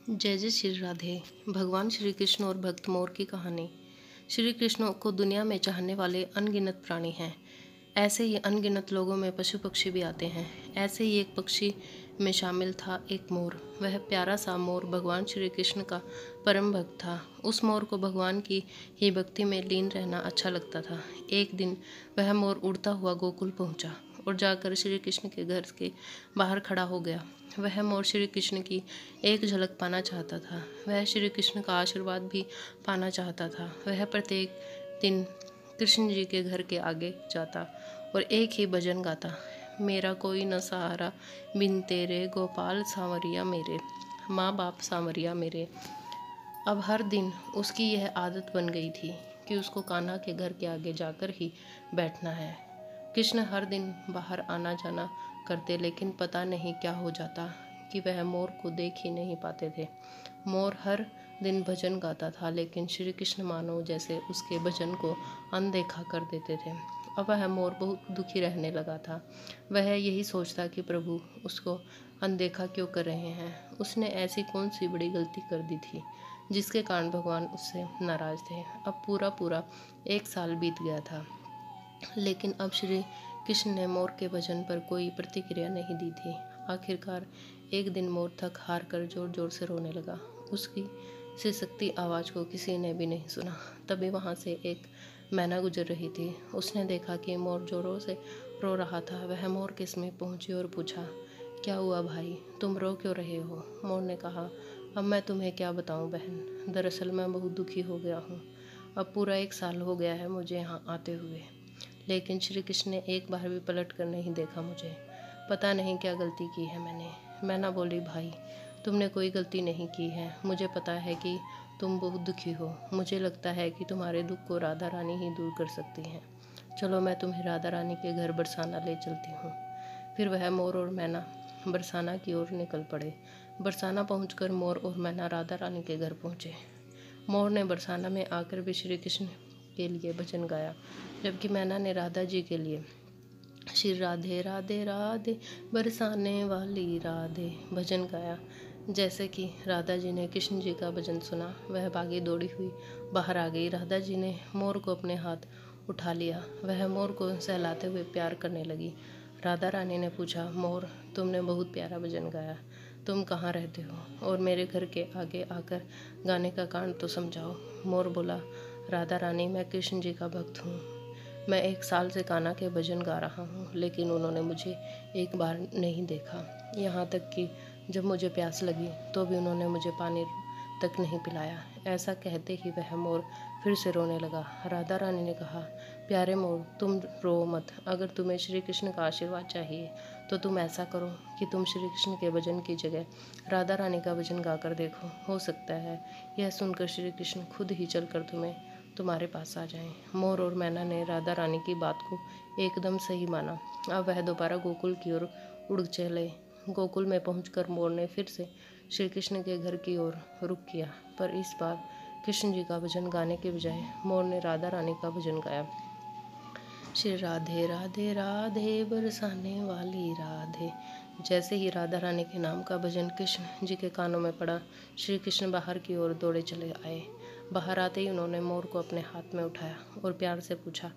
जय जय श्री राधे। भगवान श्री कृष्ण और भक्त मोर की कहानी। श्री कृष्ण को दुनिया में चाहने वाले अनगिनत प्राणी हैं। ऐसे ही अनगिनत लोगों में पशु पक्षी भी आते हैं। ऐसे ही एक पक्षी में शामिल था एक मोर। वह प्यारा सा मोर भगवान श्री कृष्ण का परम भक्त था। उस मोर को भगवान की ही भक्ति में लीन रहना अच्छा लगता था। एक दिन वह मोर उड़ता हुआ गोकुल पहुंचा और जाकर श्री कृष्ण के घर के बाहर खड़ा हो गया। वह मोर श्री कृष्ण की एक झलक पाना चाहता था। वह श्री कृष्ण का आशीर्वाद भी पाना चाहता था। वह प्रत्येक दिन कृष्ण जी के घर के आगे जाता और एक ही भजन गाता, मेरा कोई न सहारा बिन तेरे, गोपाल सांवरिया मेरे, माँ बाप सांवरिया मेरे। अब हर दिन उसकी यह आदत बन गई थी कि उसको कान्हा के घर के आगे जाकर ही बैठना है। कृष्ण हर दिन बाहर आना जाना करते, लेकिन पता नहीं क्या हो जाता कि वह मोर को देख ही नहीं पाते थे। मोर हर दिन भजन गाता था, लेकिन श्री कृष्ण मानो जैसे उसके भजन को अनदेखा कर देते थे। अब वह मोर बहुत दुखी रहने लगा था। वह यही सोचता कि प्रभु उसको अनदेखा क्यों कर रहे हैं। उसने ऐसी कौन सी बड़ी गलती कर दी थी जिसके कारण भगवान उससे नाराज थे। अब पूरा 1 साल बीत गया था, लेकिन अब श्री कृष्ण ने मोर के भजन पर कोई प्रतिक्रिया नहीं दी थी। आखिरकार एक दिन मोर थक हार कर जोर जोर से रोने लगा। उसकी सिसकती आवाज़ को किसी ने भी नहीं सुना। तभी वहाँ से एक मैना गुजर रही थी। उसने देखा कि मोर जोरों से रो रहा था। वह मोर के समीप पहुँची और पूछा, क्या हुआ भाई, तुम रो क्यों रहे हो? मोर ने कहा, अब मैं तुम्हें क्या बताऊँ बहन, दरअसल मैं बहुत दुखी हो गया हूँ। अब पूरा 1 साल हो गया है मुझे यहाँ आते हुए, लेकिन श्री कृष्ण ने एक बार भी पलट कर नहीं देखा मुझे। पता नहीं क्या गलती की है मैंने। मैना बोली, भाई तुमने कोई गलती नहीं की है। मुझे पता है कि तुम बहुत दुखी हो। मुझे लगता है कि तुम्हारे दुख को राधा रानी ही दूर कर सकती हैं। चलो मैं तुम्हें राधा रानी के घर बरसाना ले चलती हूँ। फिर वह मोर और मैना बरसाना की ओर निकल पड़े। बरसाना पहुँचकर मोर और मैना राधा रानी के घर पहुँचे। मोर ने बरसाना में आकर भी श्री कृष्ण के लिए भजन गाया, जबकि मैना ने राधा जी के लिए श्री राधे राधे राधे बरसाने वाली राधे भजन गाया। जैसे कि राधा जी ने कृष्ण जी का भजन सुना, वह भागी दौड़ी हुई बाहर आ गई। राधा जी ने मोर को अपने हाथ उठा लिया। वह मोर को सहलाते हुए प्यार करने लगी। राधा रानी ने पूछा, मोर तुमने बहुत प्यारा भजन गाया, तुम कहाँ रहते हो और मेरे घर के आगे आकर गाने का कारण तो समझाओ। मोर बोला, राधा रानी मैं कृष्ण जी का भक्त हूँ। मैं 1 साल से कान्हा के भजन गा रहा हूँ, लेकिन उन्होंने मुझे एक बार नहीं देखा। यहाँ तक कि जब मुझे प्यास लगी तो भी उन्होंने मुझे पानी तक नहीं पिलाया। ऐसा कहते ही वह मोर फिर से रोने लगा। राधा रानी ने कहा, प्यारे मोर तुम रो मत। अगर तुम्हें श्री कृष्ण का आशीर्वाद चाहिए तो तुम ऐसा करो कि तुम श्री कृष्ण के भजन की जगह राधा रानी का भजन गाकर देखो। हो सकता है यह सुनकर श्री कृष्ण खुद ही चलकर तुम्हारे पास आ जाएं। मोर और मैना ने राधा रानी की बात को एकदम सही माना। अब वह दोबारा गोकुल की ओर उड़ चले। गोकुल में पहुंचकर मोर ने फिर से श्री कृष्ण के घर की ओर रुख किया, पर इस बार कृष्ण जी का भजन गाने के बजाय मोर ने राधा रानी का भजन गाया। श्री राधे राधे राधे बरसाने वाली राधे। जैसे ही राधा रानी के नाम का भजन कृष्ण जी के कानों में पड़ा, श्री कृष्ण बाहर की ओर दौड़े चले आए। बाहर आते ही उन्होंने मोर को अपने हाथ में उठाया और प्यार से पूछा,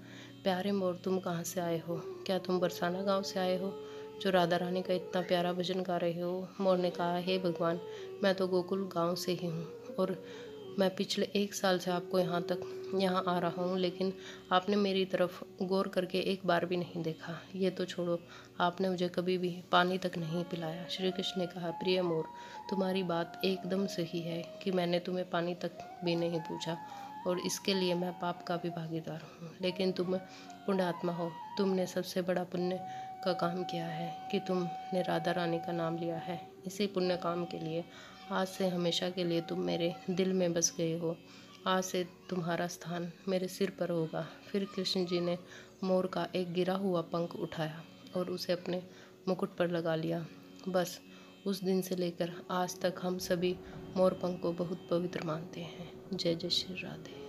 प्यारे मोर तुम कहाँ से आए हो? क्या तुम बरसाना गांव से आए हो जो राधा रानी का इतना प्यारा भजन गा रहे हो? मोर ने कहा, हे भगवान, मैं तो गोकुल गांव से ही हूँ और मैं पिछले 1 साल से आपको यहाँ आ रहा हूँ, लेकिन आपने मेरी तरफ गौर करके एक बार भी नहीं देखा। ये तो छोड़ो, आपने मुझे कभी भी पानी तक नहीं पिलाया। श्री कृष्ण ने कहा, प्रिय मोर तुम्हारी बात एकदम सही है कि मैंने तुम्हें पानी तक भी नहीं पूछा और इसके लिए मैं पाप का भी भागीदार हूँ, लेकिन तुम पुण्यात्मा हो। तुमने सबसे बड़ा पुण्य का काम किया है कि तुमने राधा रानी का नाम लिया है। इसी पुण्य काम के लिए आज से हमेशा के लिए तुम मेरे दिल में बस गए हो। आज से तुम्हारा स्थान मेरे सिर पर होगा। फिर कृष्ण जी ने मोर का एक गिरा हुआ पंख उठाया और उसे अपने मुकुट पर लगा लिया। बस उस दिन से लेकर आज तक हम सभी मोर पंख को बहुत पवित्र मानते हैं। जय जय श्री राधे।